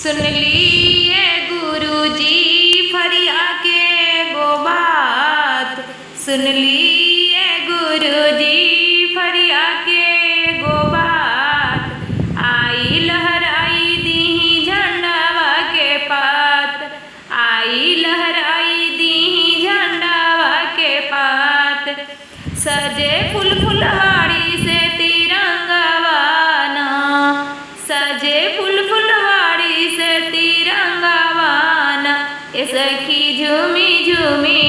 सुन लिए गुरुजी फरिया के गो बात, सुन लिए गुरुजी फरिया के गो बात। आई लहराई दीही झंडावा के पात, आई लहराई दीही झंडावा के पात। सजे फूल फुलवाड़ी से तिरंगावाना, सजे फूल फुलवाड़ी से तिरंगावाना। ए सखी झूमी झूमी,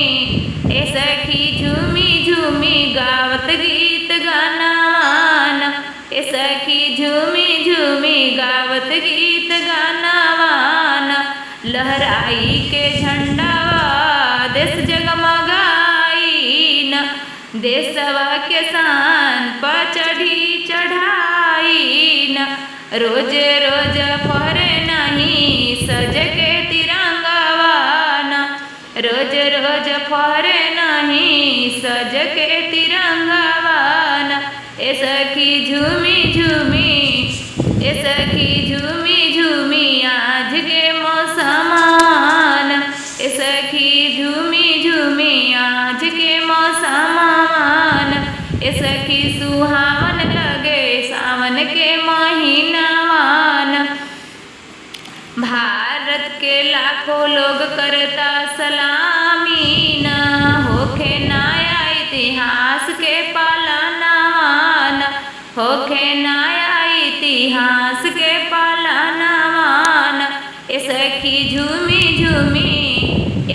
ए सखी झूमी झूमी गावत गीत गानावाना। ए सखी झूमी झूमी गावत गीत गानावाना। लहराई के झंडावा देश जगमगाई न, देशवा के शान पर चढ़ी चढ़ाई न। रोज रोज फहरे नहीं सज के तिरंगावाना, रोज रोज फहरे नहीं सज के तिरंगावाना। ए सखी झूमी झूमी, ए सखी झूमी झूमी आज के मौसमान। ए सखी झूमी झूमी आज के मौसमान। ए सखी सुहावन लगे सावन के महीनावान। भारत के लाखों लोग करता सलामी न, होखे नया इतिहास के पालनवान, होखे नया इतिहास के पालनवान। ए सखी झूमी झूमी,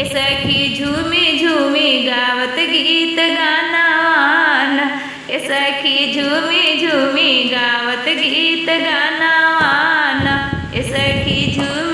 ए सखी झूमी झूमी गावत गीत गानावान। ए सखी झूमी झूमी गावत गीत गानावान। ए सखी झूमी